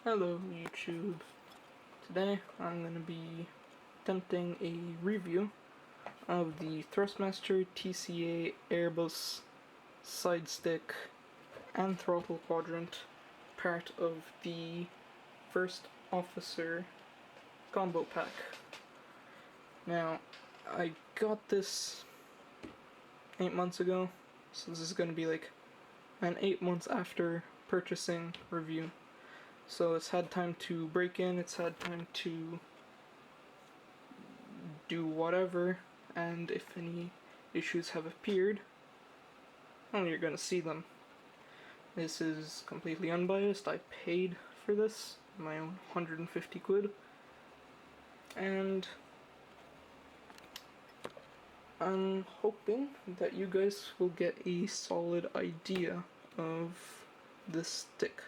Hello YouTube. Today I'm going to be attempting a review of the Thrustmaster TCA Airbus side stick and throttle quadrant, part of the First Officer combo pack. Now, I got this 8 months ago, so this is going to be like an 8 months after purchasing review. So it's had time to break in, it's had time to do whatever, and if any issues have appeared, well, you're gonna see them. This is completely unbiased. I paid for this, my own 150 quid, and I'm hoping that you guys will get a solid idea of this stick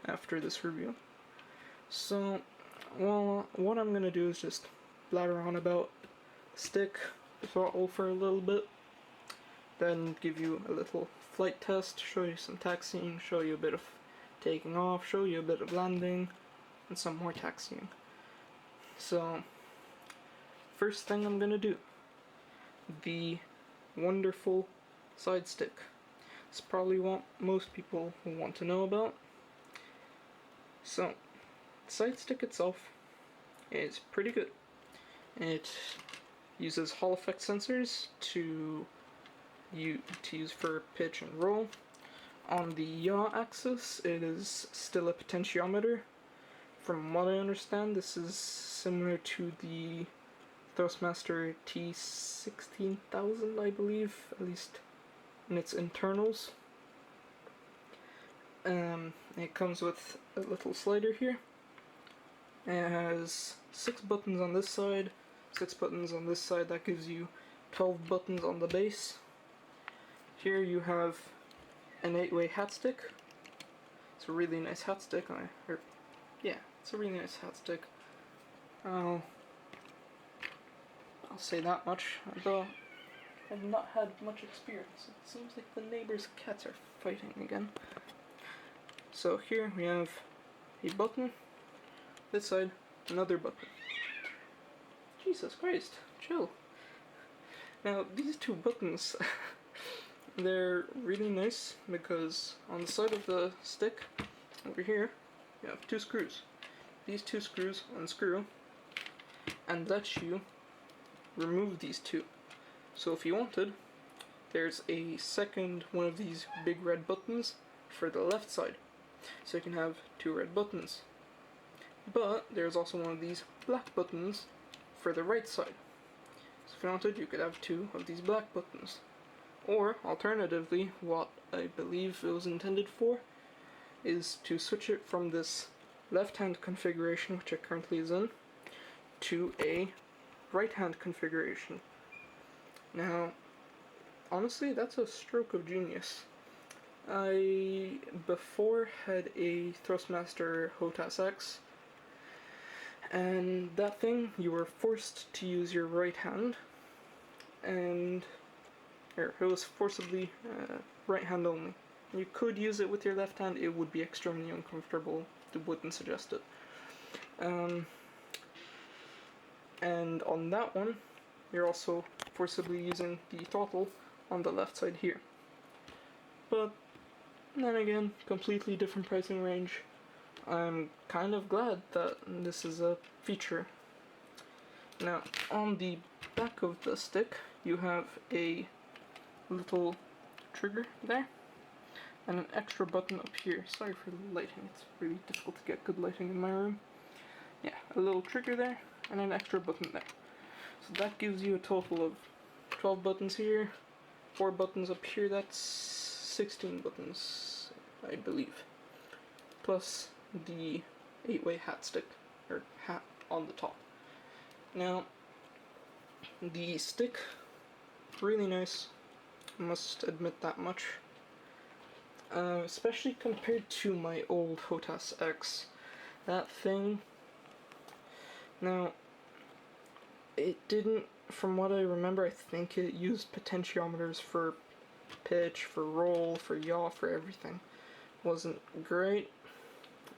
after this review. So, well, what I'm gonna do is just blather on about stick, throttle for a little bit, then give you a little flight test, show you some taxiing, show you a bit of taking off, show you a bit of landing, and some more taxiing. So, first thing I'm gonna do, the wonderful side stick. It's probably what most people will want to know about. So, the side stick itself is pretty good. It uses Hall effect sensors to use for pitch and roll. On the yaw axis, it is still a potentiometer. From what I understand, this is similar to the Thrustmaster T16000, I believe, at least in its internals. It comes with a little slider here. It has 6 buttons on this side, 6 buttons on this side. That gives you 12 buttons on the base. Here you have an 8-way hat stick. It's a really nice hat stick. It's a really nice hat stick. I'll say that much, although I've not had much experience. It seems like the neighbor's cats are fighting again. So here we have a button, this side, another button. Jesus Christ, chill. Now these two buttons, they're really nice because on the side of the stick, over here, you have 2 screws. These 2 screws unscrew and let you remove these 2. So if you wanted, there's a second one of these big red buttons for the left side. So you can have 2 red buttons. But there's also one of these black buttons for the right side. So if you wanted, you could have 2 of these black buttons. Or, alternatively, what I believe it was intended for, is to switch it from this left-hand configuration, which it currently is in, to a right-hand configuration. Now, honestly, that's a stroke of genius. I before had a Thrustmaster HOTAS X, and that thing, you were forced to use your right hand, and it was forcibly right hand only. You could use it with your left hand, it would be extremely uncomfortable, I wouldn't suggest it. And on that one, you're also forcibly using the throttle on the left side here. But then again, completely different pricing range. I'm kind of glad that this is a feature. Now, on the back of the stick, you have a little trigger there, and an extra button up here. Sorry for the lighting, it's really difficult to get good lighting in my room. Yeah, a little trigger there, and an extra button there. So that gives you a total of 12 buttons here, 4 buttons up here, that's 16 buttons, I believe. Plus the 8-way hat stick, or hat on the top. Now, the stick, really nice, I must admit that much. Especially compared to my old HOTAS X. That thing, now, it didn't, from what I remember, I think it used potentiometers for pitch, for roll, for yaw, for everything. Wasn't great,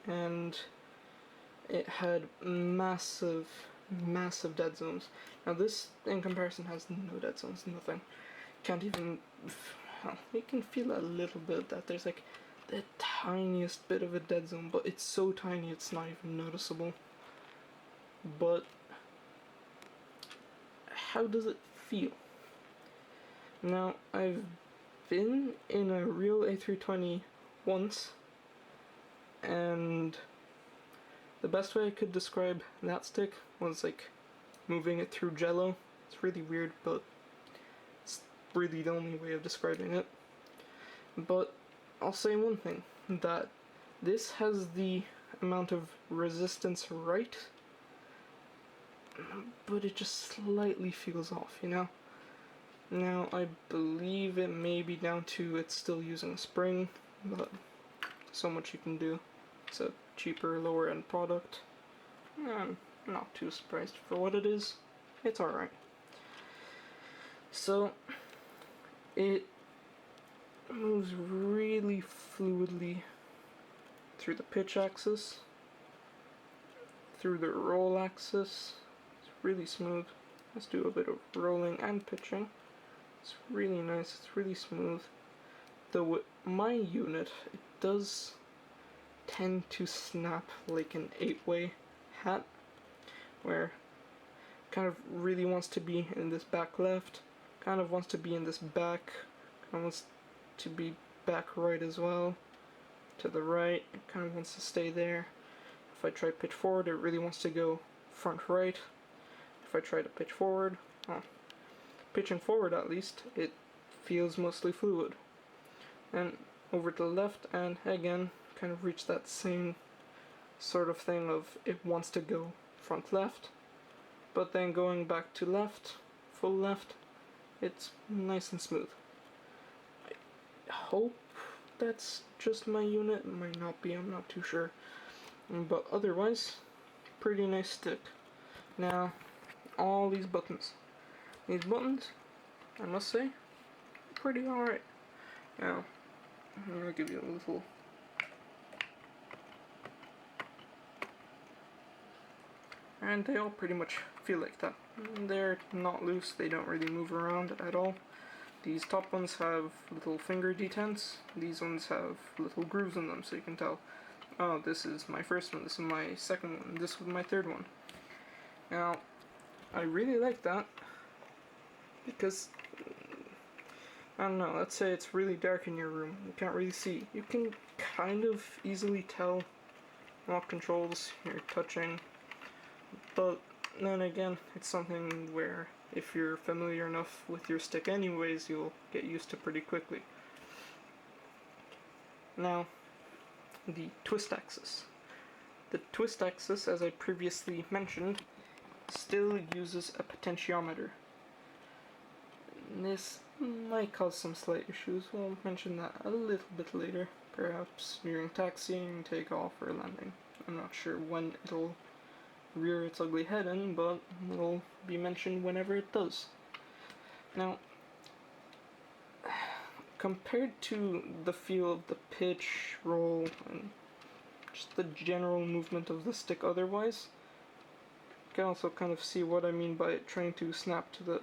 and it had massive dead zones. Now this, in comparison, has no dead zones, nothing. Can't even, well, you can feel a little bit that there's like the tiniest bit of a dead zone, but it's so tiny it's not even noticeable. But how does it feel? Now, I've been in a real A320 once, and the best way I could describe that stick was like moving it through jello. It's really weird, but it's really the only way of describing it. But I'll say one thing, that this has the amount of resistance right, but it just slightly feels off, you know? Now, I believe it may be down to it's still using a spring, but so much you can do. It's a cheaper, lower end product. I'm not too surprised for what it is. It's alright. So, it moves really fluidly through the pitch axis, through the roll axis. It's really smooth. Let's do a bit of rolling and pitching. It's really nice, it's really smooth. Though with my unit, it does tend to snap like an 8-way hat, where kind of really wants to be in this back left, kind of wants to be in this back, kind of wants to be back right as well, to the right, it kind of wants to stay there. If I try pitch forward, it really wants to go front right. If I try to pitch forward, well, pitching forward at least, it feels mostly fluid. And over to the left, and again, kind of reach that same sort of thing of it wants to go front left, but then going back to left, full left, it's nice and smooth. I hope that's just my unit, it might not be, I'm not too sure. But otherwise, pretty nice stick. Now, all these buttons. These buttons, I must say, pretty alright. Now, I'm gonna give you a little. And they all pretty much feel like that. They're not loose, they don't really move around at all. These top ones have little finger detents, these ones have little grooves in them, so you can tell, oh, this is my first one, this is my second one, this was my third one. Now, I really like that, because, I don't know, let's say it's really dark in your room, you can't really see. You can kind of easily tell what controls you're touching, but then again, it's something where if you're familiar enough with your stick anyways, you'll get used to pretty quickly. Now, the twist axis. The twist axis, as I previously mentioned, still uses a potentiometer. This might cause some slight issues, we'll mention that a little bit later, perhaps during taxiing, takeoff, or landing. I'm not sure when it'll rear its ugly head in, but it'll be mentioned whenever it does. Now, compared to the feel of the pitch, roll, and just the general movement of the stick otherwise, you can also kind of see what I mean by it trying to snap to the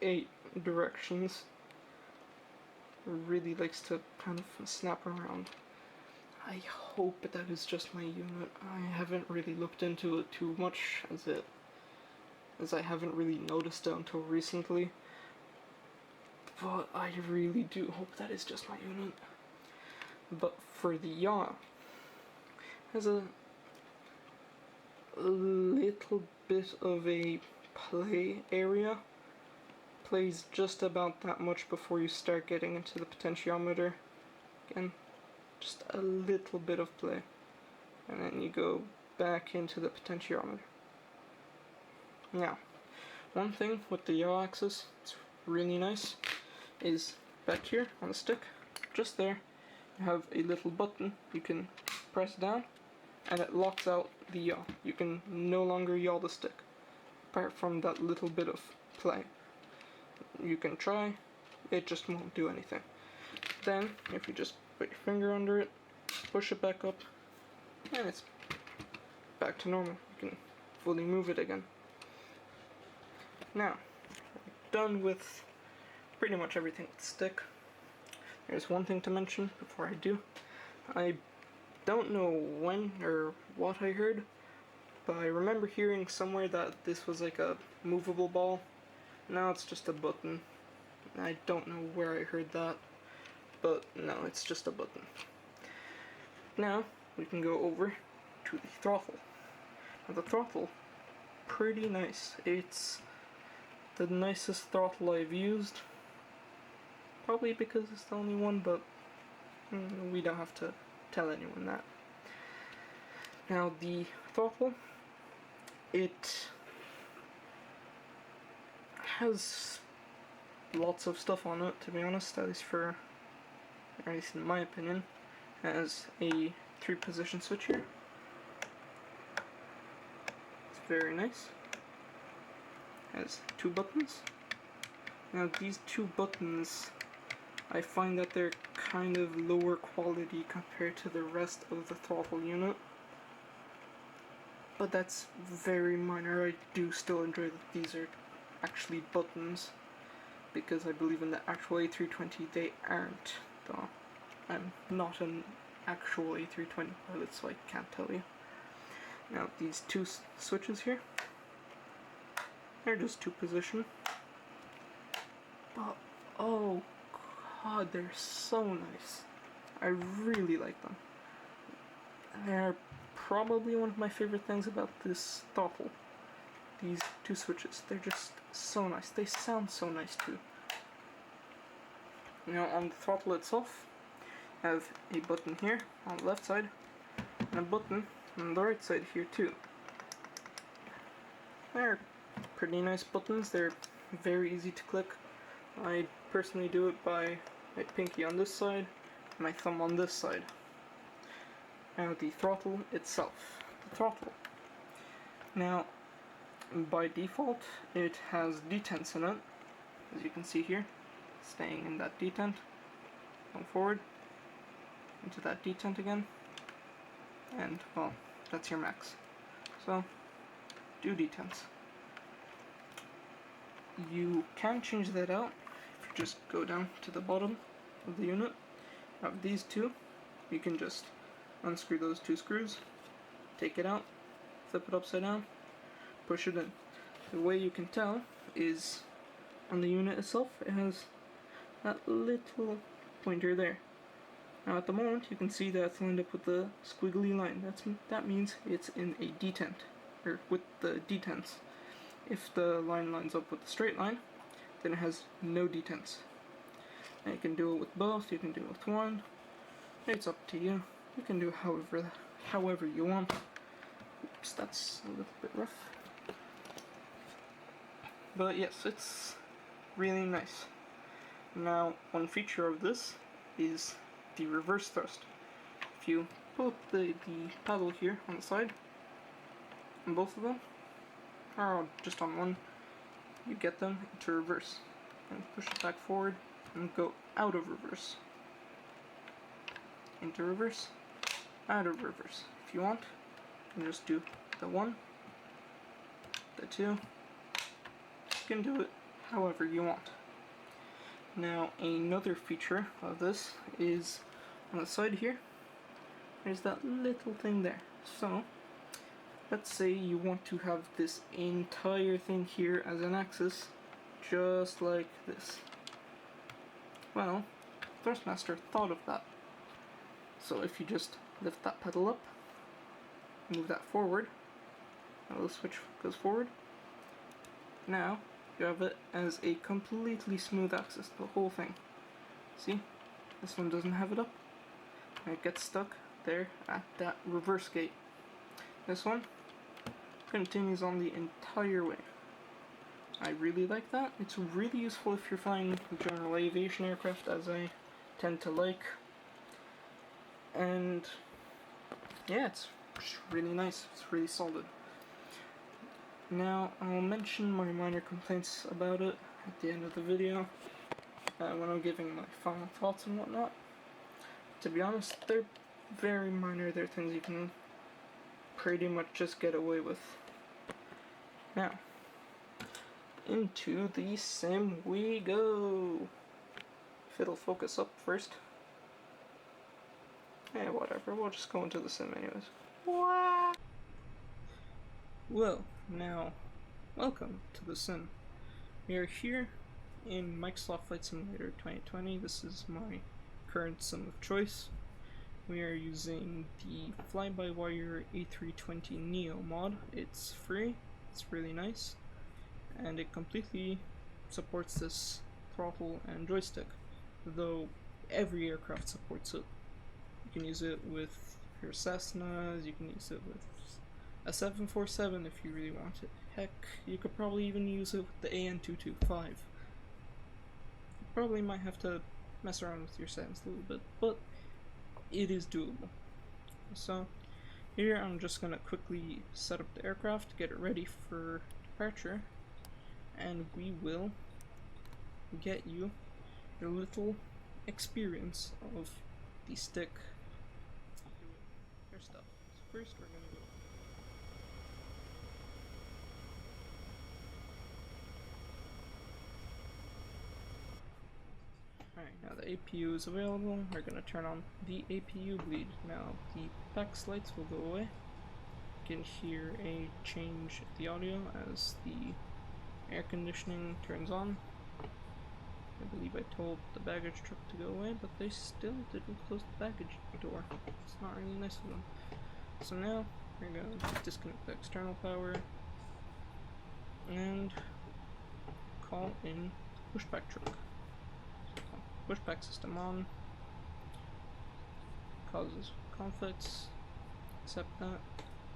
8 directions. It really likes to kind of snap around. I hope that is just my unit. I haven't really looked into it too much as I haven't really noticed it until recently. But I really do hope that is just my unit. But for the yaw, has a little bit of a play area. Plays just about that much before you start getting into the potentiometer. Again, just a little bit of play, and then you go back into the potentiometer. Now, one thing with the yaw axis, it's really nice, is back here on the stick, just there, you have a little button you can press down, and it locks out the yaw. You can no longer yaw the stick, apart from that little bit of play. You can try, it just won't do anything. Then, if you just put your finger under it, push it back up, and it's back to normal. You can fully move it again. Now, done with pretty much everything with stick. There's one thing to mention before I do. I don't know when or what I heard, but I remember hearing somewhere that this was like a movable ball. Now it's just a button. I don't know where I heard that, but no, it's just a button. Now we can go over to the throttle. Now the throttle, pretty nice. It's the nicest throttle I've used. Probably because it's the only one, but we don't have to tell anyone that. Now the throttle, it has lots of stuff on it, to be honest, at least in my opinion. It has a 3-position switch here. It's very nice. It has 2 buttons. Now these 2 buttons, I find that they're kind of lower quality compared to the rest of the throttle unit. But that's very minor. I do still enjoy that these are actually buttons, because I believe in the actual A320 they aren't, though. I'm not an actual A320 pilot, so I can't tell you. Now these 2 switches here, they're just 2-position. But oh god, they're so nice. I really like them. They're probably one of my favorite things about this throttle. These 2 switches, they're just so nice. They sound so nice too. Now on the throttle itself, I have a button here on the left side, and a button on the right side here too. They're pretty nice buttons. They're very easy to click. I personally do it by my pinky on this side, and my thumb on this side. Now the throttle itself. The throttle. Now, by default, it has detents in it, as you can see here. Staying in that detent. Going forward. Into that detent again. And, well, that's your max. So, do detents. You can change that out if you just go down to the bottom of the unit. Of these 2, you can just unscrew those 2 screws, take it out, flip it upside down, push it in. The way you can tell is on the unit itself, it has that little pointer there. Now at the moment you can see that it's lined up with the squiggly line. That means it's in a detent, or with the detents. If the line lines up with the straight line, then it has no detents. And you can do it with both, you can do it with one. It's up to you. You can do it however you want. Oops, that's a little bit rough. But yes, it's really nice. Now, one feature of this is the reverse thrust. If you pull up the paddle here on the side, on both of them, or just on one, you get them into reverse. And push it back forward and go out of reverse. Into reverse, out of reverse. If you want, you can just do the 1, the 2. You can do it however you want. Now, another feature of this is on the side here, there's that little thing there. So, let's say you want to have this entire thing here as an axis, just like this. Well, Thrustmaster thought of that. So if you just lift that pedal up, move that forward, now the switch goes forward. Now you have it as a completely smooth axis, the whole thing. See? This one doesn't have it up, and it gets stuck there at that reverse gate. This one continues on the entire way. I really like that. It's really useful if you're flying general aviation aircraft, as I tend to like. And yeah, it's really nice. It's really solid. Now, I'll mention my minor complaints about it at the end of the video, when I'm giving my final thoughts and whatnot. To be honest, they're very minor. They're things you can pretty much just get away with. Now, into the sim we go. If it'll focus up first. Eh, whatever, we'll just go into the sim anyways. What? Well, now, welcome to the sim. We are here in Microsoft Flight Simulator 2020. This is my current sim of choice. We are using the fly-by-wire A320neo mod. It's free, it's really nice, and it completely supports this throttle and joystick, though every aircraft supports it. You can use it with your Cessnas, you can use it with a 747 if you really want it. Heck, you could probably even use it with the AN225. You probably might have to mess around with your settings a little bit, but it is doable. So here I'm just going to quickly set up the aircraft, get it ready for departure, and we will get you a little experience of the stick. Their stuff. So first we're going to go. Alright, now the APU is available. We're going to turn on the APU bleed. Now the PEX lights will go away. You can hear a change in the audio as the air conditioning turns on. I believe I told the baggage truck to go away, but they still didn't close the baggage door. It's not really nice of them. So now we're going to disconnect the external power and call in pushback truck. Pushback system on, causes conflicts, accept that,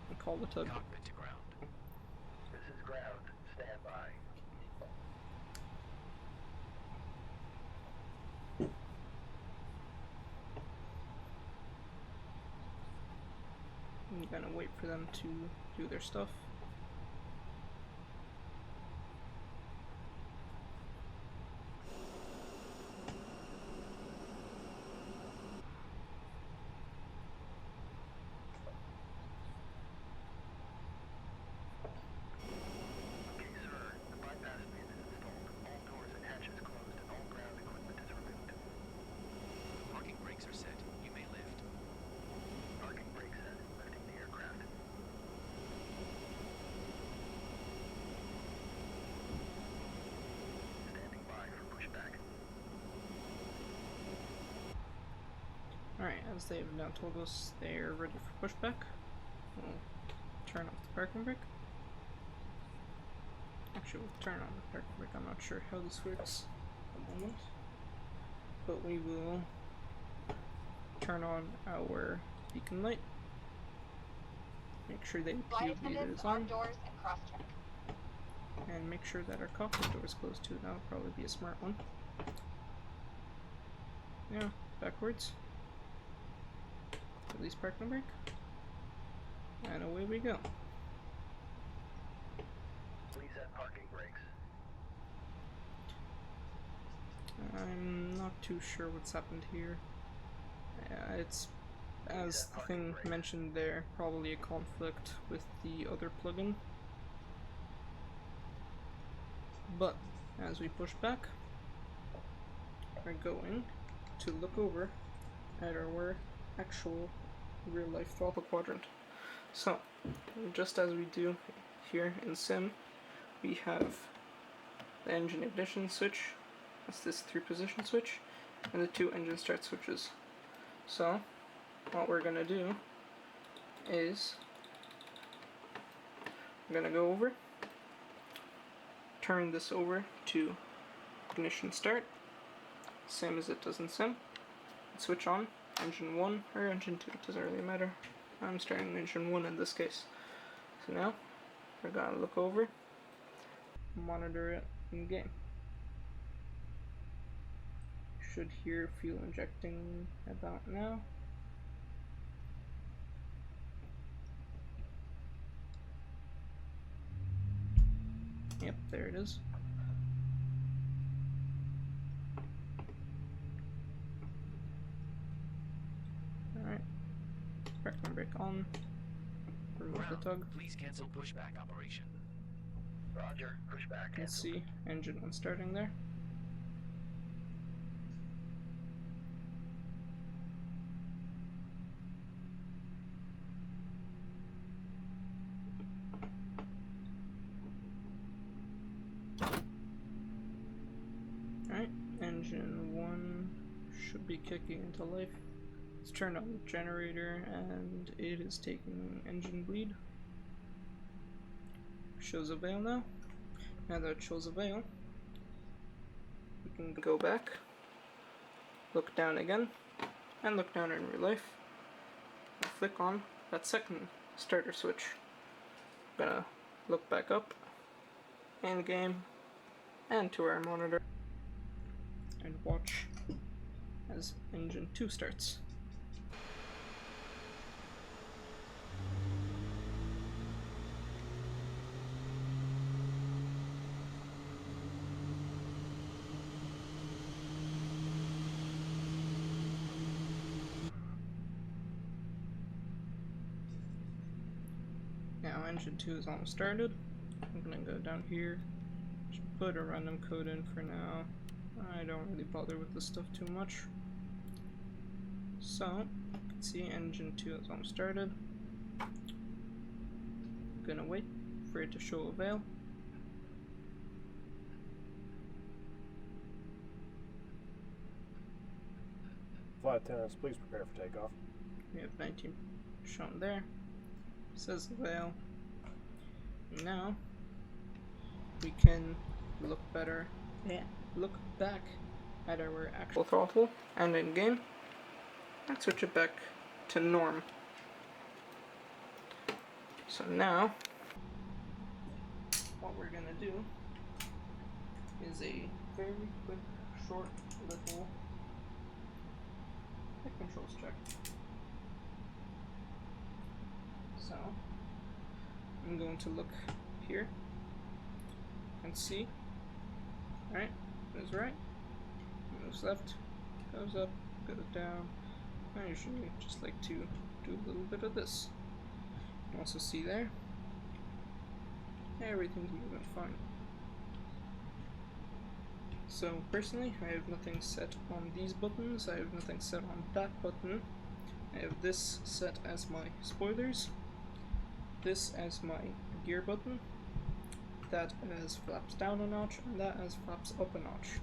and call the tug. Cockpit to ground. This is ground. Stand by. And you're gonna wait for them to do their stuff. Alright, as they've now told us they're ready for pushback, we'll turn off the parking brake. Actually, we'll turn on the parking brake. I'm not sure how this works at the moment, but we will turn on our beacon light. Make sure the APU bleed is on, and make sure that our cockpit door is closed too. That'll probably be a smart one. Yeah, backwards. Release parking brake, and away we go. Reset parking brakes. I'm not too sure what's happened here. It's, as the thing mentioned there, probably a conflict with the other plugin. But as we push back, we're going to look over at our actual real-life throttle quadrant. So, just as we do here in Sim, we have the engine ignition switch, that's this 3-position switch, and the 2 engine start switches. So, what we're going to do is, we're going to go over, turn this over to ignition start, same as it does in Sim, switch on engine 1 or engine 2, it doesn't really matter. I'm starting engine 1 in this case. So now we're gonna look over, monitor it in game. Should hear fuel injecting about now. Yep, there it is. Alright, parking brake on, release the tug. Please cancel pushback operation. Roger. Pushback. You can see engine 1 starting there. Alright, engine 1 should be kicking into life. Let's turn on the generator and it is taking engine bleed. Shows a veil now. Now that it shows a veil, we can go back, look down again, and look down in real life, and flick on that second starter switch. I'm gonna look back up, in game, and to our monitor, and watch as engine 2 starts. Now engine 2 is almost started. I'm gonna go down here, just put a random code in for now. I don't really bother with this stuff too much. So, you can see engine 2 is almost started. Gonna wait for it to show a veil. Flight attendants, please prepare for takeoff. We have 19 shown there. Says the veil. Now we can look better. Yeah, look back at our actual throttle and in game, and switch it back to norm. So now, what we're gonna do is a very quick, short, little flight controls check. So, I'm going to look here and see. Alright, moves right, moves left, goes up, goes down. I usually just like to do a little bit of this. You can also see there, everything's moving fine. So personally, I have nothing set on these buttons, I have nothing set on that button. I have this set as my spoilers, this as my gear button, that as flaps down a notch, and that as flaps up a notch.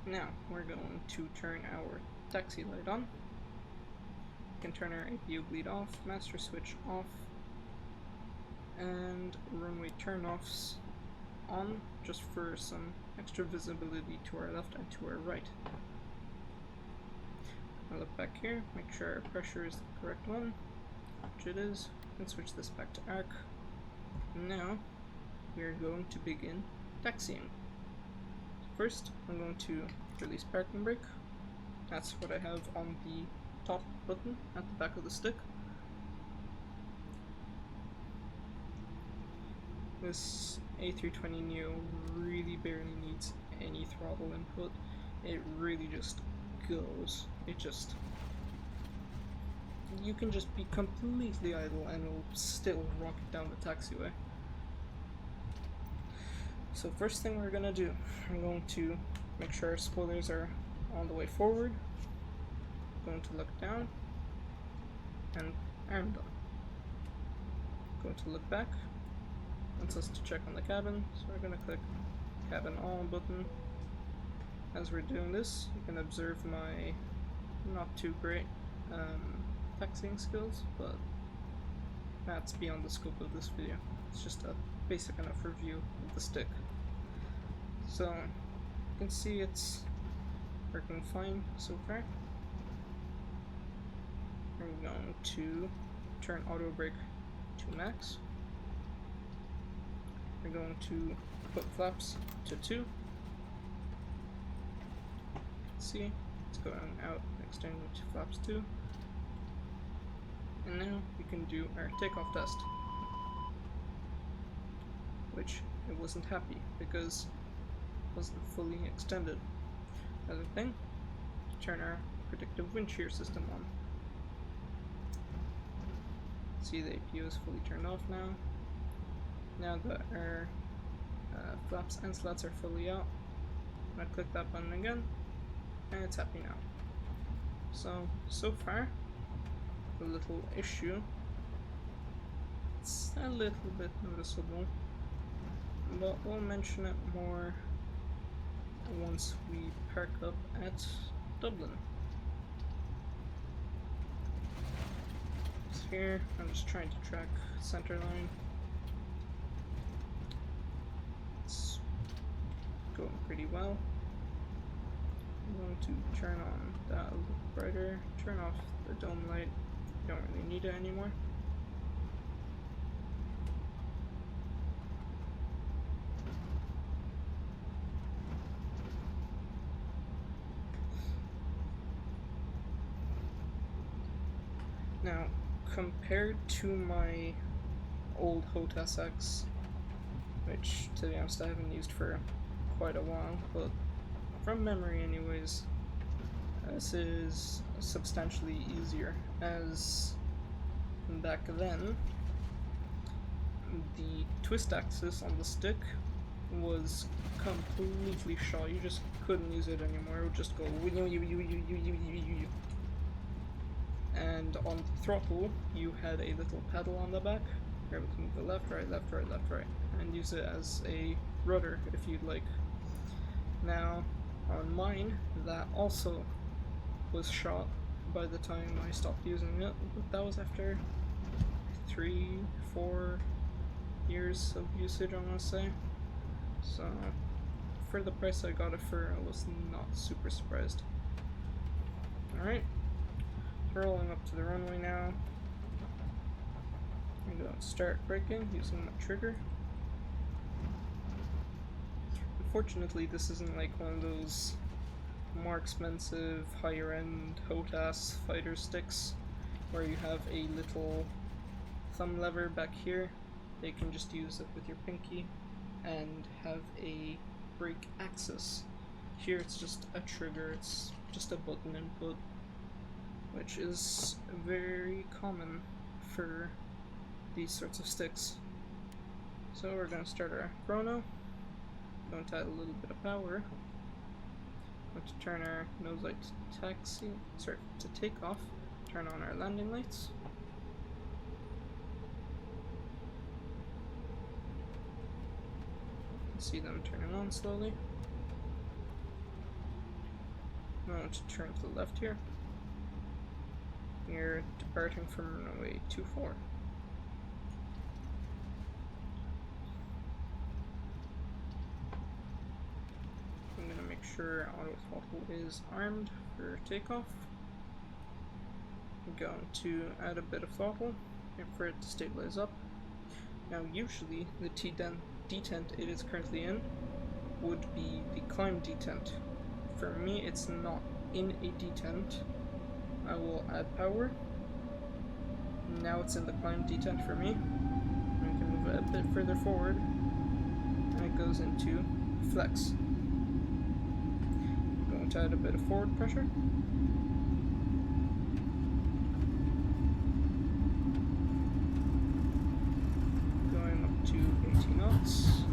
Now, we're going to turn our taxi light on. We can turn our APU bleed off, master switch off, and runway turn-offs on, just for some extra visibility to our left and to our right. I'll look back here, make sure our pressure is the correct one, which it is, and switch this back to arc. Now, we are going to begin taxiing. First, I'm going to release parking brake. That's what I have on the top button at the back of the stick. This A320neo really barely needs any throttle input. It really just goes. You can just be completely idle and it'll still rocket down the taxiway. So first thing we're gonna do, I'm going to make sure our spoilers are on the way forward. I'm going to look down, and I'm done. Going to look back. Wants us to check on the cabin, so we're gonna click cabin all button. As we're doing this, you can observe my not too great taxiing skills, but that's beyond the scope of this video. It's just a basic enough review of the stick. So you can see it's working fine so far. I'm going to turn auto brake to max. We're going to put flaps to 2. See, it's going out, extending to flaps 2. And now we can do our takeoff test, which it wasn't happy because it wasn't fully extended. Another thing, turn our predictive wind shear system on. See, the APU is fully turned off now. Now that our flaps and slats are fully out, I'm gonna click that button again, and it's happy now. So far, a little issue. It's a little bit noticeable, but we'll mention it more once we park up at Dublin. So here, I'm just trying to track center line. It's going pretty well. I'm going to turn on that a little brighter, turn off the dome light. Don't really need it anymore. Now, compared to my old HOTAS X, which to be honest I haven't used for quite a while, but from memory anyways, this is substantially easier, as back then the twist axis on the stick was completely shot. You just couldn't use it anymore. It would just go and on the throttle you had a little pedal on the back. You're able to move the left, right, and use it as a rudder if you'd like. Now on mine, that also was shot by the time I stopped using it, but that was after 3-4 years of usage, I want to say. So for the price I got it for, I was not super surprised. Alright, rolling up to the runway now. I'm going to start braking using my trigger. Unfortunately, this isn't like one of those more expensive, higher end HOTAS fighter sticks where you have a little thumb lever back here. You can just use it with your pinky and have a brake axis. Here it's just a trigger, it's just a button input, which is very common for these sorts of sticks. So we're going to start our chrono. Going to add a little bit of power. Going to turn our nose light to takeoff. Turn on our landing lights. See them turning on slowly. I'm going to turn to the left here. We're departing from runway 24. I'm going to make sure auto throttle is armed for takeoff. I'm going to add a bit of throttle for it to stabilize up. Now usually the detent it is currently in would be the climb detent. For me, it's not in a detent. I will add power. Now it's in the climb detent for me. I can move it a bit further forward, and it goes into flex. I'm going to add a bit of forward pressure. Going up to 80 knots.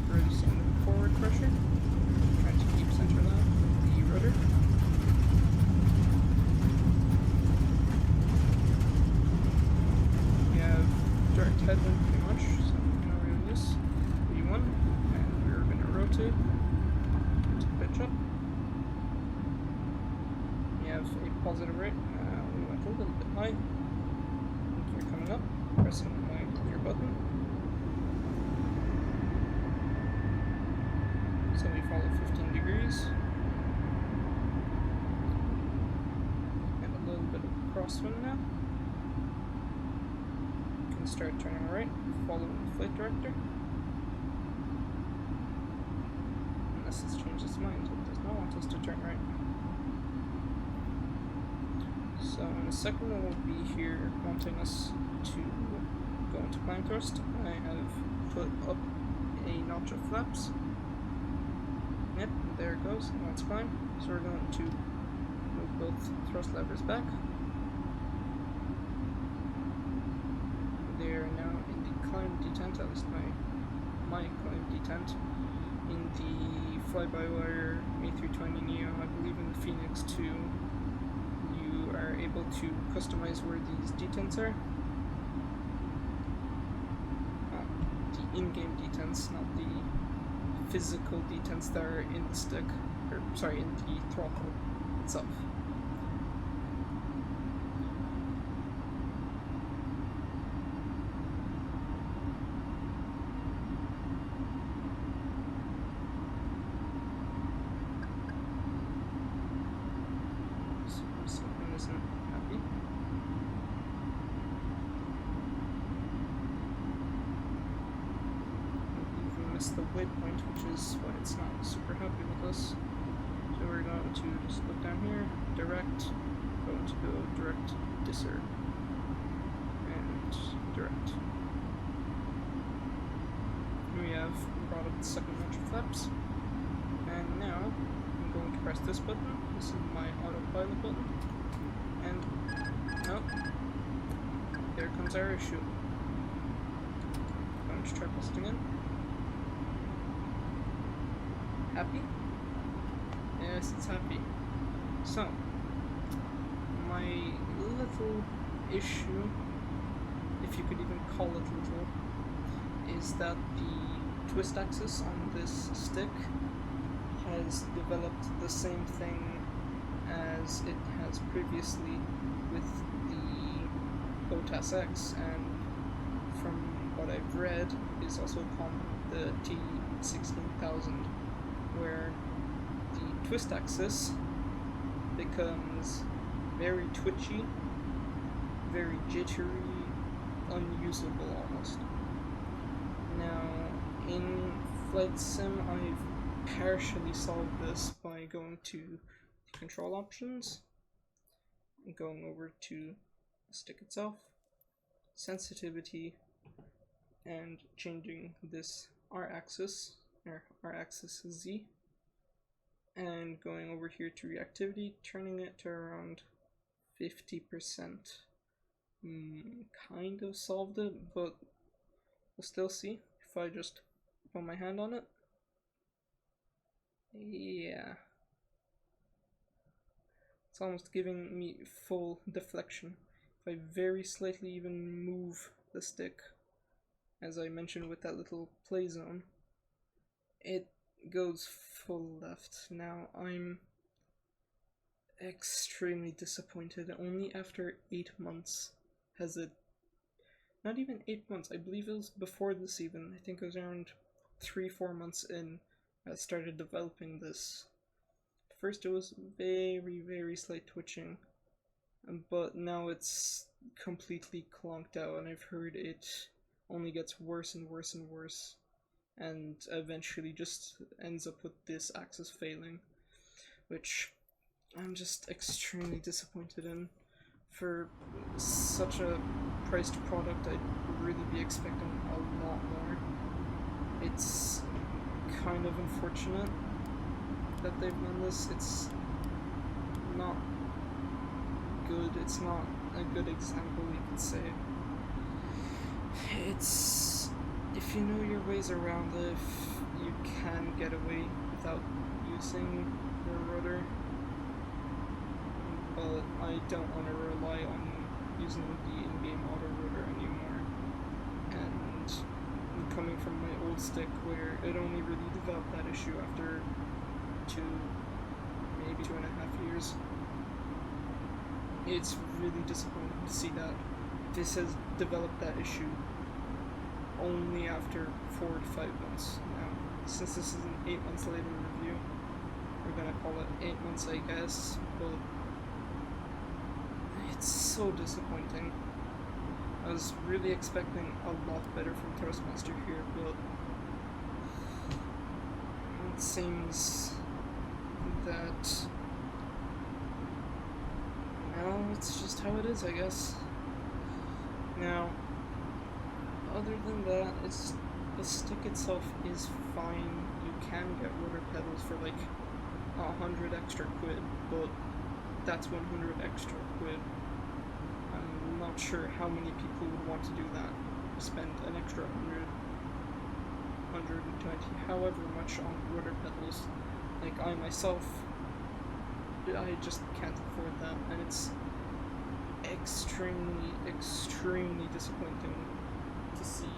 Reducing the forward pressure. Trying to keep center line with the rudder. Direct headwind pretty much, so I'm going to release V1, and we're going to rotate to pitch up. You have a positive rate. We went a little bit high. You're coming up, pressing my clear button. So we follow 15 degrees. And a little bit of crosswind now. Start turning right, following the flight director. Unless it's changed its mind, it does not want us to turn right. So in a second we'll be here wanting us to go into climb thrust. I have put up a notch of flaps. Yep, there it goes, now it's climb. So we're going to move both thrust levers back. detent, at least my climb detent. In the fly-by-wire A320neo, I believe in the Phoenix 2, you are able to customize where these detents are. The in-game detents, not the physical detents that are in the stick, or sorry, in the throttle itself. Someone isn't happy. We missed the waypoint, which is why it's not super happy with us. So we're going to just look down here, direct, going to go direct, disser, and direct. We have brought up the second bunch of flaps, and now I'm going to press this button. This is my autopilot button, and nope, there comes our issue. Going to try pressing in. Happy? Yes, it's happy. So, my little issue, if you could even call it little, is that the twist axis on this stick has developed the same thing as it has previously with the BOTAS X, and from what I've read is also common with the T16000, where the twist axis becomes very twitchy, very jittery, unusable almost. Now, in Flight Sim, I've partially solved this by going to the control options, and going over to the stick itself, sensitivity, and changing this R-axis, or R-axis Z, and going over here to reactivity, turning it to around 50%. Kind of solved it, but we'll still see if I just put my hand on it. Yeah. It's almost giving me full deflection. If I very slightly even move the stick, as I mentioned with that little play zone, it goes full left. Now I'm extremely disappointed. Only after 8 months has it, not even 8 months, I believe it was before this even, I think it was around 3-4 months in, I started developing this. First it was very slight twitching, but now it's completely clonked out, and I've heard it only gets worse and worse and worse, and eventually just ends up with this axis failing, which I'm just extremely disappointed in. For such a priced product, I'd really be expecting a lot more. It's kind of unfortunate that they've done this. It's not good. It's not a good example, you could say. It's, if you know your ways around it, if you can get away without using your rudder, but I don't want to rely on using the in-game auto rudder anymore. And coming from my old stick, where it only really developed that issue after maybe 2.5 years, it's really disappointing to see that this has developed that issue only after 4 to 5 months now. Since this is an 8 months later review, we're gonna call it 8 months, I guess, but it's so disappointing. I was really expecting a lot better from Thrustmaster here, but it seems that, well, it's just how it is, I guess. Now, other than that, it's, the stick itself is fine. You can get rudder pedals for like 100 extra quid, but that's 100 extra quid. I'm not sure how many people would want to do that. spend an extra 120, however much on rudder pedals. Like, I myself, I just can't afford that, and it's extremely, extremely disappointing to see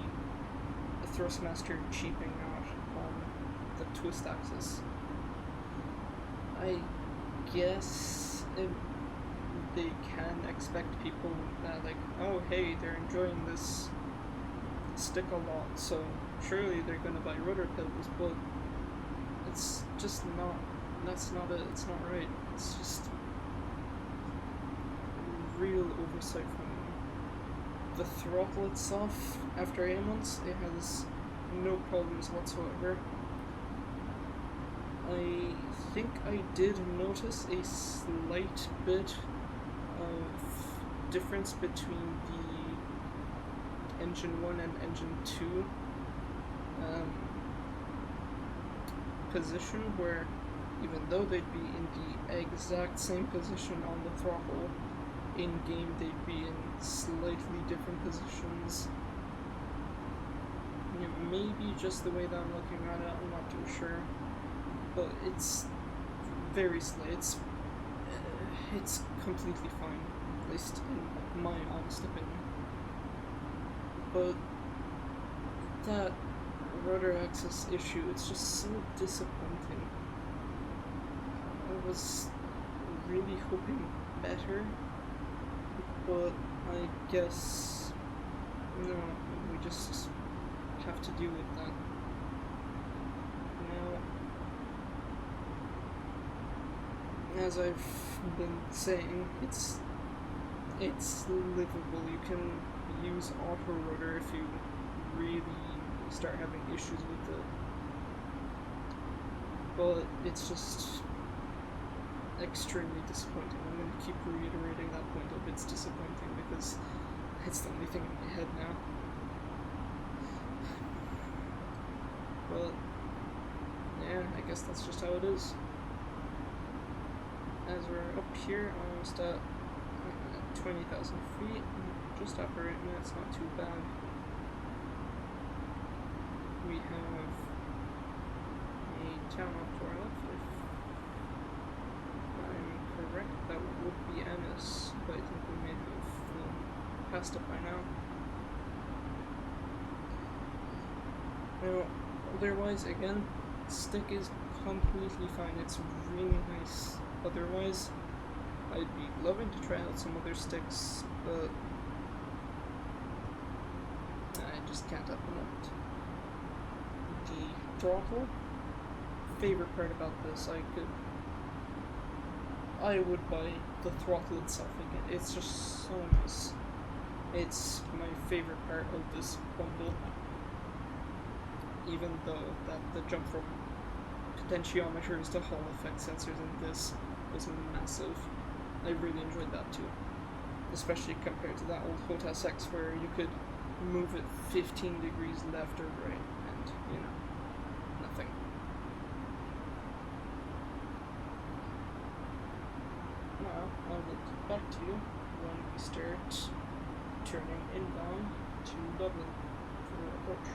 the Thrustmaster cheaping out on the twist axis. I guess they can expect people that, like, oh hey, they're enjoying this stick a lot, so surely they're gonna buy rudder pedals, but it's just not, that's not it, it's not right. It's just real oversight from them. The throttle itself, after 8 months, it has no problems whatsoever. I think I did notice a slight bit of difference between the engine 1 and engine 2 position, where even though they'd be in the exact same position on the throttle, in game they'd be in slightly different positions. It may be just the way that I'm looking at it, I'm not too sure, but it's very slight. It's completely fine, at least in my honest opinion. But that rudder axis issue, it's just so disappointing. I was really hoping better, but I guess no, we just have to deal with that. Now, as I've been saying, it's livable. You can use auto rudder if you really start having issues with it, but it's just extremely disappointing. I'm going to keep reiterating that point of it's disappointing because it's the only thing in my head now. But yeah, I guess that's just how it is. As we're up here, almost at 20,000 feet, just after 8 minutes, not too bad. We have a town off to our left, if I'm correct, that would be Ennis, but I think we may have passed it by now. Now, otherwise, again, stick is completely fine, it's really nice. Otherwise, I'd be loving to try out some other sticks, but I just can't at the moment. The throttle, favorite part about this, I would buy the throttle itself again. It's just so nice. It's my favorite part of this bundle, even though that the jump from potentiometers to Hall effect sensors in this was massive. I really enjoyed that too, especially compared to that old HOTAS X where you could move it 15 degrees left or right and, you know, nothing. Now, I will get back to you when we start turning inbound to Dublin for approach.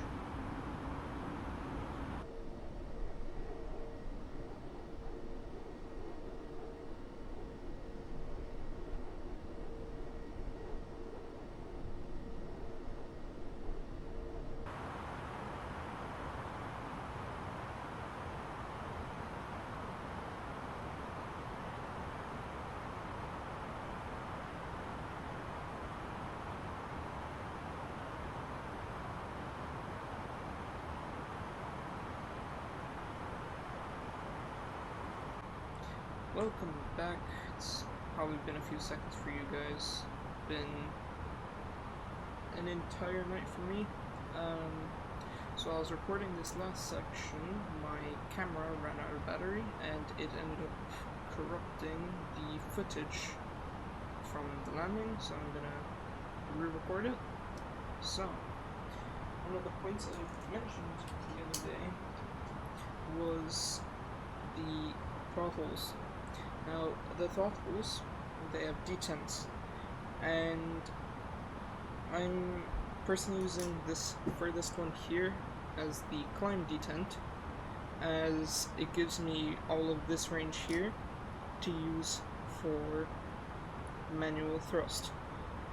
Welcome back. It's probably been a few seconds for you guys. Been an entire night for me. So I was recording this last section, my camera ran out of battery and it ended up corrupting the footage from the landing, so I'm gonna re-record it. So, one of the points I mentioned the other day was the throttles. Now, the throttles, they have detents, and I'm personally using this furthest one here as the climb detent, as it gives me all of this range here to use for manual thrust,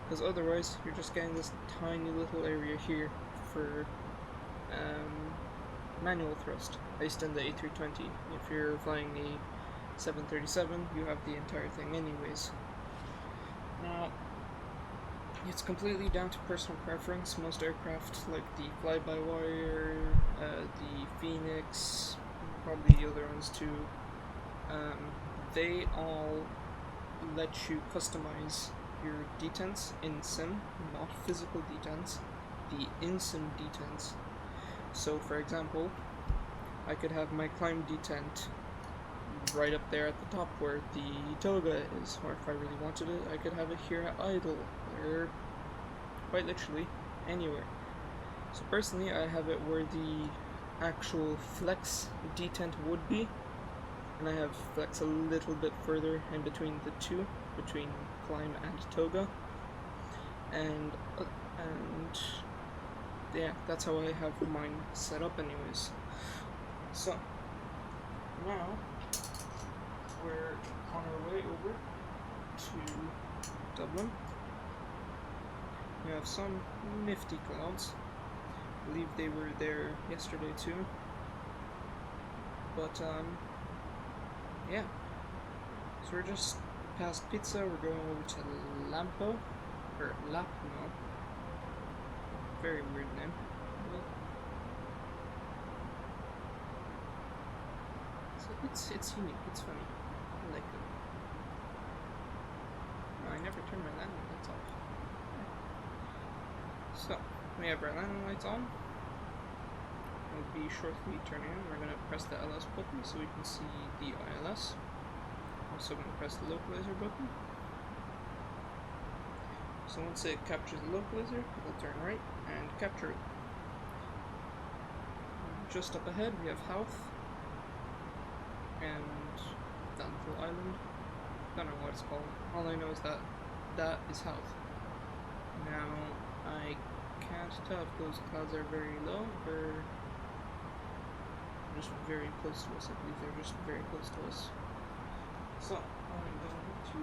because otherwise you're just getting this tiny little area here for manual thrust based on the A320. If you're flying a 737, you have the entire thing anyways. Now, it's completely down to personal preference. Most aircraft, like the fly-by-wire, the Phoenix, probably the other ones too, they all let you customize your detents in sim, not physical detents, the in-sim detents. So for example, I could have my climb detent right up there at the top where the toga is, or if I really wanted it, I could have it here at idle, or quite literally anywhere. So personally, I have it where the actual flex detent would be, and I have flex a little bit further in between the two, between climb and toga, and yeah, that's how I have mine set up anyways. So now we're on our way over to Dublin. We have some nifty clouds. I believe they were there yesterday too. But yeah. So we're just past Pizza, we're going over to Lampo, or Lapno. Very weird name. So it's unique, it's funny. I like it. Oh, I never turned my landing lights off. So, we have our landing lights on. We'll be shortly turning in. We're going to press the LS button so we can see the ILS. Also going to press the localizer button. So once it captures the localizer, it'll turn right and capture it. Just up ahead we have Houth and that little island. Don't know what it's called. All I know is that that is Houth. Now I can't tell if those clouds are very low or just very close to us. I believe they're just very close to us. So I'm going to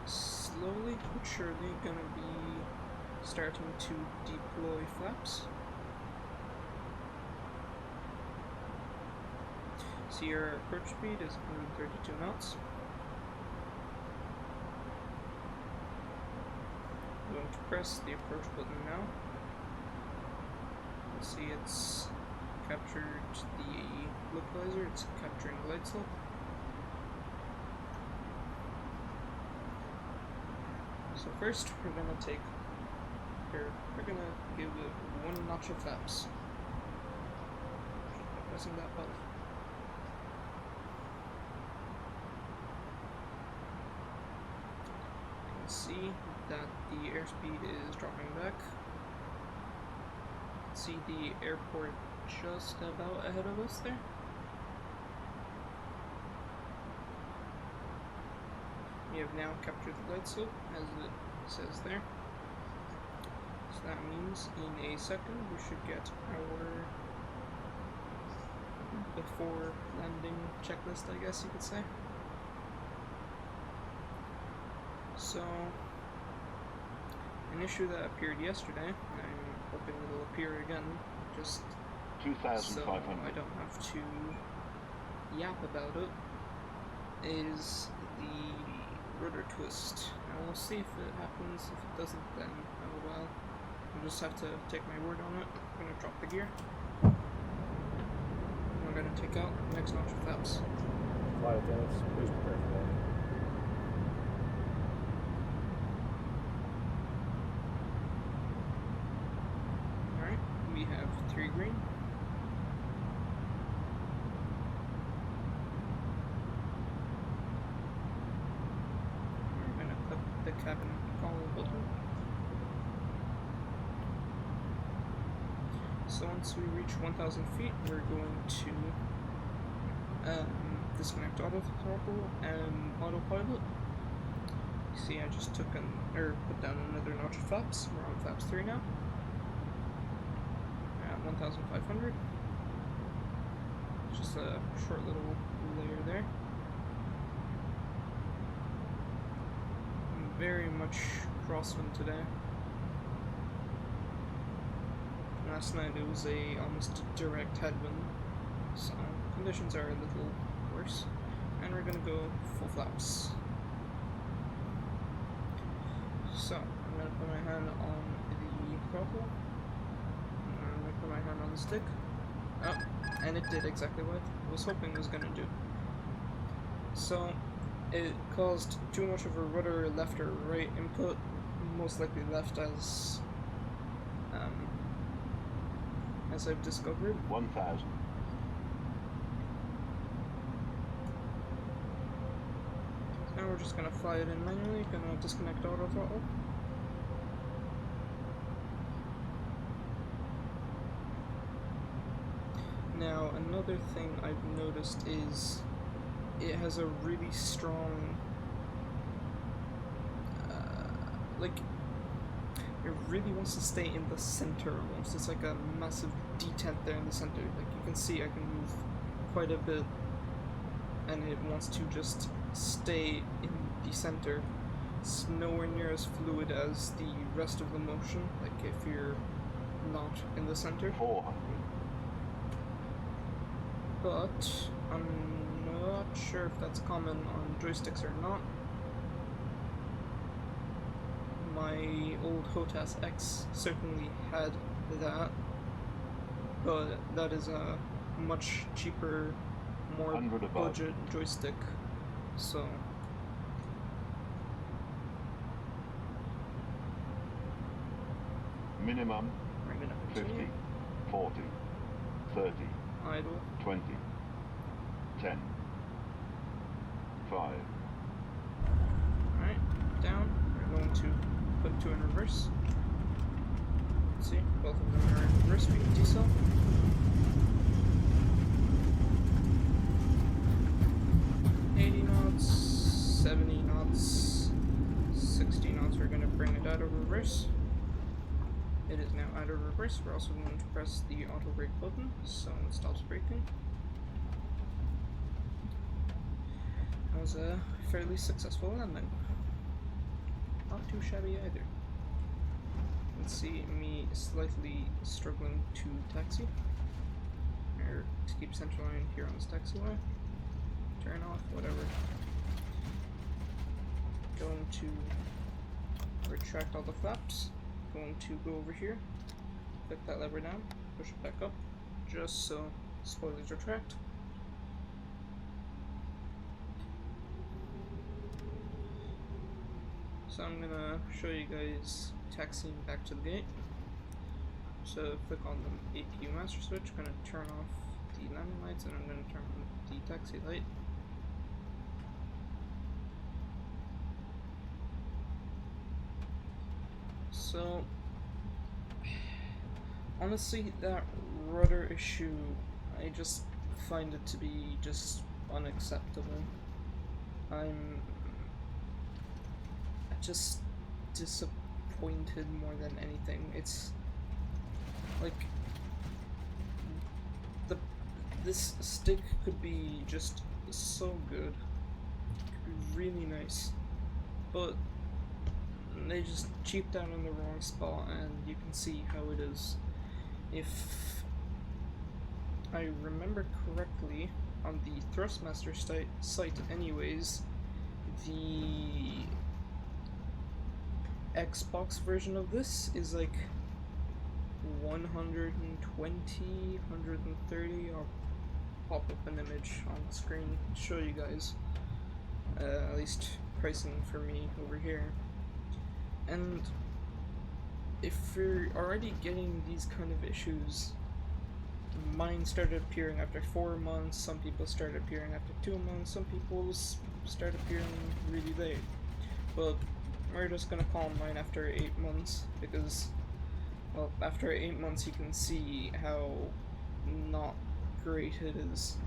slowly but surely gonna be starting to deploy flaps. See, our approach speed is 132 knots. I'm going to press the approach button now. Let's see, it's captured the localizer, it's capturing the light slope. So first, we're gonna give it one notch of flaps. By pressing that button. You can see that the airspeed is dropping back. See the airport just about ahead of us there. We have now captured the light slope, as it says there. So that means in a second we should get our before landing checklist, I guess you could say. So, an issue that appeared yesterday, I'm hoping it'll appear again, just so I don't have to yap about it, is the rudder twist. And we'll see if it happens. If it doesn't, then oh well. I'll just have to take my word on it. I'm gonna drop the gear. We're gonna take out the next notch of flaps. Flight attendants, please prepare for that. Alright, we have 3 green. We're gonna click the cabin call button. So once we reach 1,000 feet, we're going to disconnect auto throttle and autopilot. See, I just put down another notch of flaps. We're on flaps 3 now. At 1,500. Just a short little layer there. Very much crosswind today. Last night it was almost a direct headwind, so conditions are a little worse. And we're gonna go full flaps. So I'm gonna put my hand on the throttle. And I'm gonna put my hand on the stick. Oh, and it did exactly what I was hoping it was gonna do. So it caused too much of a rudder left or right input, most likely left as I've discovered. 1,000. So now we're just gonna fly it in manually, gonna disconnect auto throttle. Now another thing I've noticed is it has a really strong, it really wants to stay in the center almost. It's like a massive detent there in the center. Like you can see I can move quite a bit and it wants to just stay in the center. It's nowhere near as fluid as the rest of the motion, like if you're not in the center. 400. But I'm not sure if that's common on joysticks or not. My old HOTAS X certainly had that, but that is a much cheaper, more 100 above. budget joystick, so Minimum we're gonna 50, continue. 40, 30, Idle. 20, 10, 5. Alright, down. We're going to put 2 in reverse. See, both of them are in reverse. We can decel. Knots, 70 knots, 60 knots. We're going to bring it out of reverse. It is now out of reverse. We're also going to press the auto brake button so it stops braking. That was a fairly successful landing. Not too shabby either. Let's see me slightly struggling to taxi. Or to keep center line here on this taxiway. Turn off, whatever. Going to retract all the flaps. Going to go over here, click that lever down, push it back up, just so spoilers retract. So I'm gonna show you guys taxiing back to the gate. So click on the APU master switch, gonna turn off the landing lights, and I'm gonna turn on the taxi light. So, honestly, that rudder issue, I just find it to be just unacceptable. I'm just disappointed more than anything. It's like this stick could be just so good, could be really nice, but they just cheaped out in the wrong spot, and you can see how it is. If I remember correctly, on the Thrustmaster site anyways, the Xbox version of this is like 120, 130. I'll pop up an image on the screen to show you guys, at least pricing for me over here. And if you're already getting these kind of issues, mine started appearing after 4 months, some people started appearing after 2 months, some people start appearing really late. But we're just gonna call mine after 8 months, because, well, after 8 months you can see how not great it is.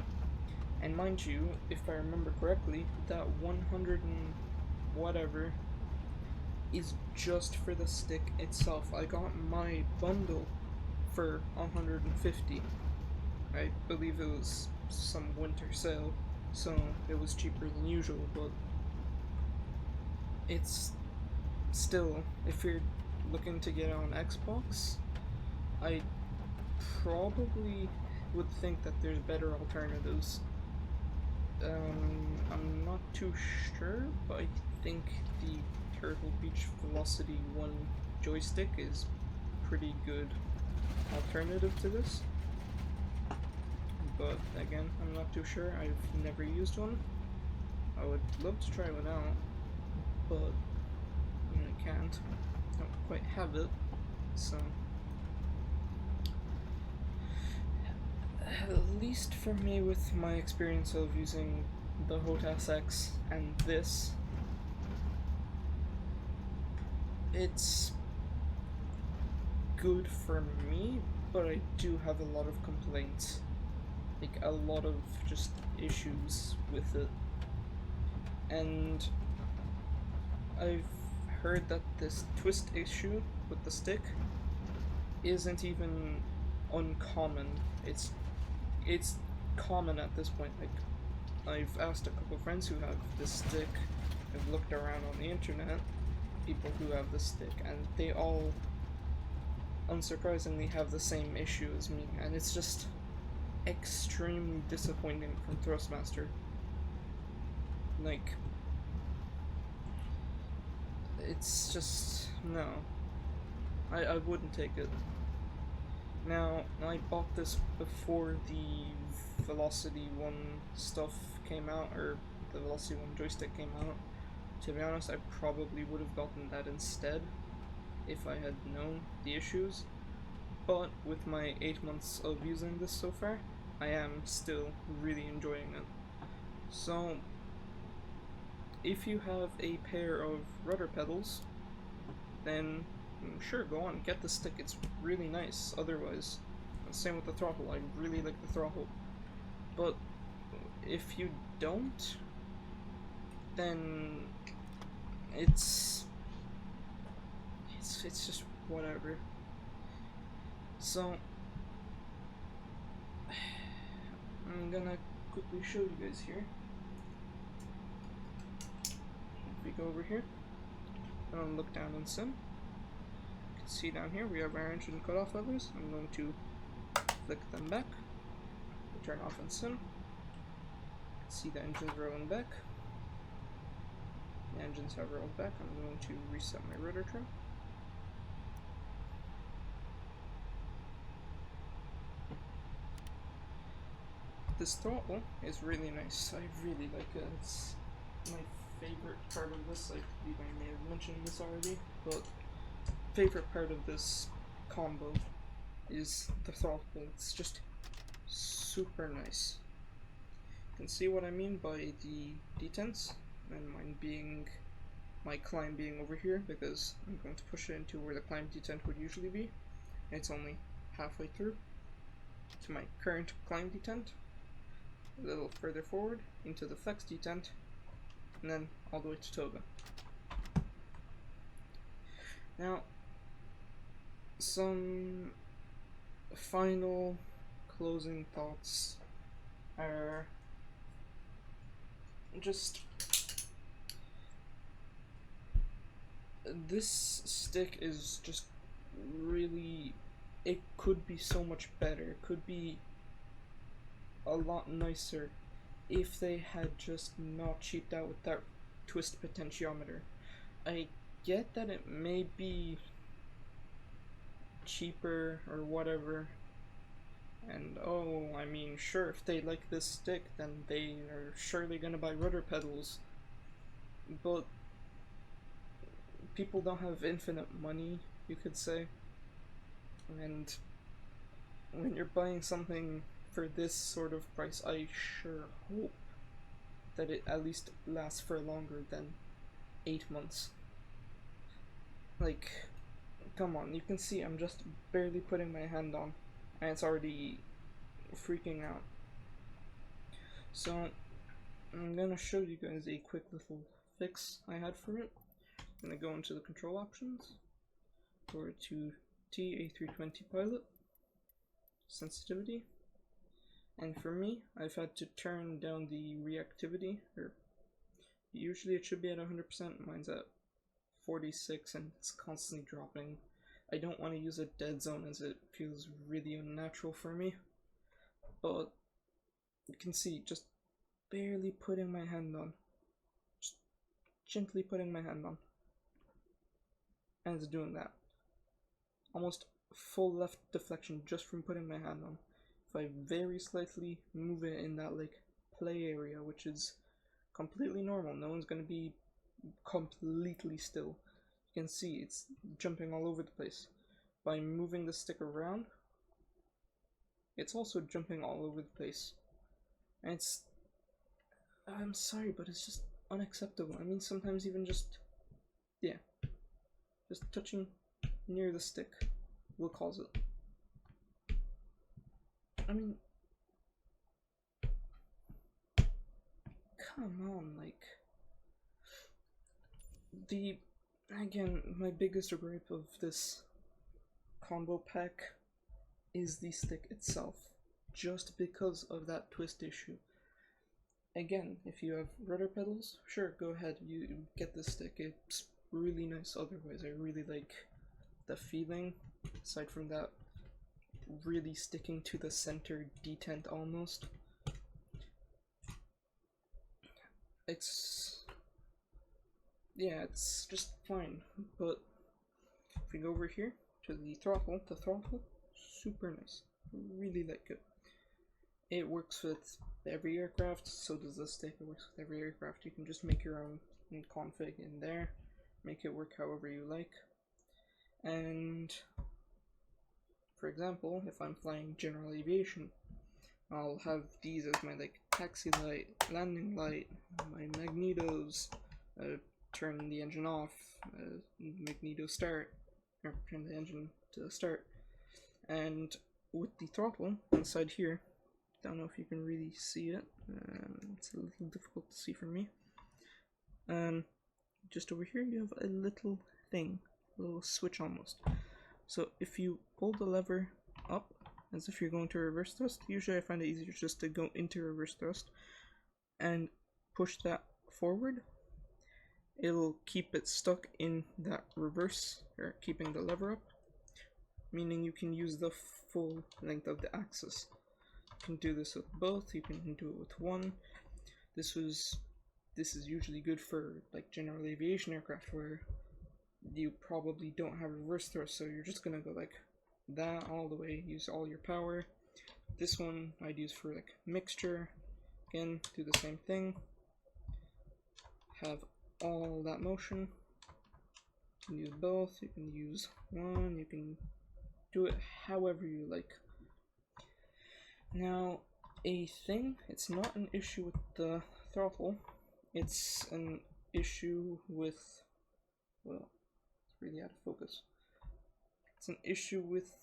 And mind you, if I remember correctly, that 100 and whatever is just for the stick itself. I got my bundle for 150. I believe it was some winter sale, so it was cheaper than usual, but it's still, if you're looking to get on Xbox, I probably would think that there's better alternatives. I'm not too sure, but I think the Turtle Beach Velocity 1 joystick is pretty good alternative to this. But again, I'm not too sure. I've never used one. I would love to try one out, but I can't. Don't quite have it, so at least for me, with my experience of using the HOTAS X and this, it's good for me, but I do have a lot of complaints. Like, a lot of just issues with it. And I've heard that this twist issue with the stick isn't even uncommon. It's common at this point. Like, I've asked a couple friends who have this stick, I've looked around on the internet, people who have this stick, and they all, unsurprisingly, have the same issue as me, and it's just extremely disappointing from Thrustmaster. Like, it's just, no. I wouldn't take it. Now, I bought this before the Velocity 1 stuff came out, or the Velocity 1 joystick came out. To be honest, I probably would have gotten that instead if I had known the issues. But with my 8 months of using this so far, I am still really enjoying it. So, if you have a pair of rudder pedals, then sure, go on, get the stick, it's really nice. Otherwise, same with the throttle, I really like the throttle. But if you don't, then it's just whatever. So I'm gonna quickly show you guys here. If we go over here and look down in sim, you can see down here we have our engine cutoff levers. I'm going to flick them back, turn off in sim. See the engines rolling back. The engines have rolled back. I'm going to reset my rotor trim. This throttle is really nice. I really like it. It's my favorite part of this. I believe I may have mentioned this already, but favorite part of this combo is the throttle. It's just super nice. You can see what I mean by the detents, and my climb being over here, because I'm going to push it into where the climb detent would usually be. It's only halfway through to my current climb detent, a little further forward into the flex detent, and then all the way to toga. Now, some final closing thoughts are just, this stick is just really, it could be so much better. It could be a lot nicer if they had just not cheaped out with that twist potentiometer. I get that it may be cheaper or whatever, and oh, I mean, sure, if they like this stick, then they are surely gonna buy rudder pedals, but people don't have infinite money, you could say, and when you're buying something for this sort of price, I sure hope that it at least lasts for longer than 8 months. Like, come on, you can see I'm just barely putting my hand on, and it's already freaking out. So, I'm gonna show you guys a quick little fix I had for it. I'm going to go into the control options, go over to A320 pilot, sensitivity, and for me, I've had to turn down the reactivity, or usually it should be at 100%, mine's at 46 and it's constantly dropping. I don't want to use a dead zone as it feels really unnatural for me, but you can see just barely putting my hand on, just gently putting my hand on, and it's doing that. Almost full left deflection just from putting my hand on. If I very slightly move it in that like play area, which is completely normal, no one's going to be completely still. You can see it's jumping all over the place. By moving the stick around, it's also jumping all over the place. And it's, I'm sorry, but it's just unacceptable. I mean, sometimes even just, yeah, just touching near the stick will cause it. I mean, come on, like, again, my biggest gripe of this combo pack is the stick itself, just because of that twist issue. Again, if you have rudder pedals, sure, go ahead, you get this stick, it's really nice otherwise. I really like the feeling, aside from that really sticking to the center detent almost. It's, yeah, it's just fine, but if we go over here to the throttle, super nice, really like it. It works with every aircraft, so does this stick, it works with every aircraft. You can just make your own config in there, make it work however you like. And for example, if I'm flying general aviation, I'll have these as my like taxi light, landing light, my magnetos, turn the engine off, magneto start, or turn the engine to start. And with the throttle inside here, don't know if you can really see it, it's a little difficult to see for me. Just over here you have a little thing, a little switch almost. So if you pull the lever up as if you're going to reverse thrust, usually I find it easier just to go into reverse thrust and push that forward. It'll keep it stuck in that reverse, or keeping the lever up, meaning you can use the full length of the axis. You can do this with both, you can do it with one. This is usually good for like general aviation aircraft where you probably don't have reverse thrust, so you're just gonna go like that all the way, use all your power. This one I'd use for like mixture, again, do the same thing, have all that motion. You can use both, you can use one, you can do it however you like. Now, a thing, it's not an issue with the throttle, it's an issue with, well, it's really out of focus. It's an issue with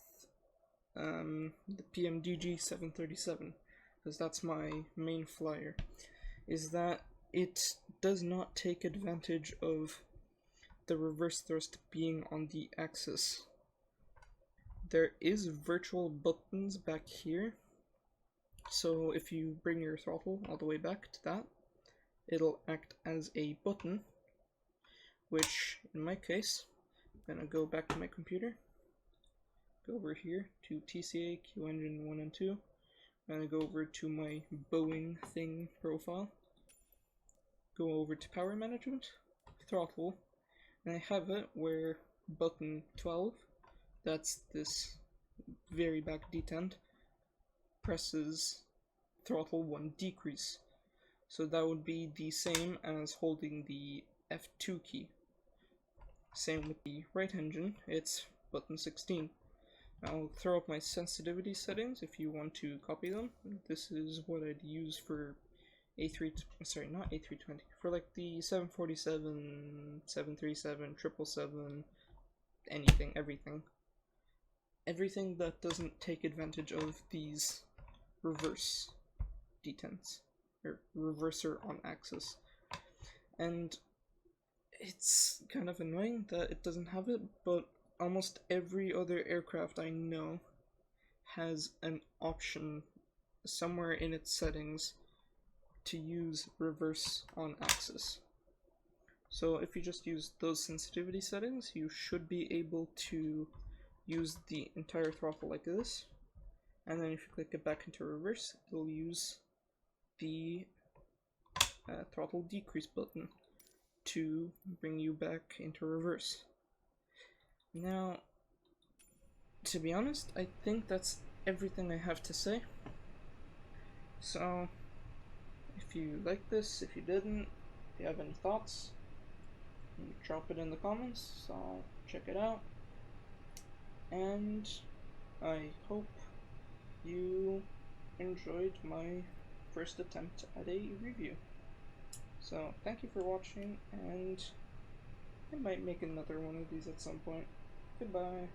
the PMDG 737, because that's my main flyer, is that it does not take advantage of the reverse thrust being on the axis. There is virtual buttons back here, so if you bring your throttle all the way back to that, it'll act as a button, which in my case, I'm gonna go back to my computer, go over here to TCA, Q engine 1 and 2, I'm gonna go over to my Boeing thing profile, go over to power management, throttle, and I have it where button 12, that's this very back detent, presses throttle 1 decrease. So that would be the same as holding the F2 key. Same with the right engine, it's button 16. I'll throw up my sensitivity settings if you want to copy them. This is what I'd use for not A320, for like the 747, 737, 777, anything, everything. Everything that doesn't take advantage of these reverse detents, or reverser on axis. And it's kind of annoying that it doesn't have it, but almost every other aircraft I know has an option somewhere in its settings to use reverse on axis. So if you just use those sensitivity settings, you should be able to use the entire throttle like this, and then if you click it back into reverse, it'll use the throttle decrease button to bring you back into reverse. Now, to be honest, I think that's everything I have to say. So, if you like this, if you didn't, if you have any thoughts, drop it in the comments, so I'll check it out. And I hope you enjoyed my first attempt at a review. So thank you for watching, and I might make another one of these at some point. Goodbye.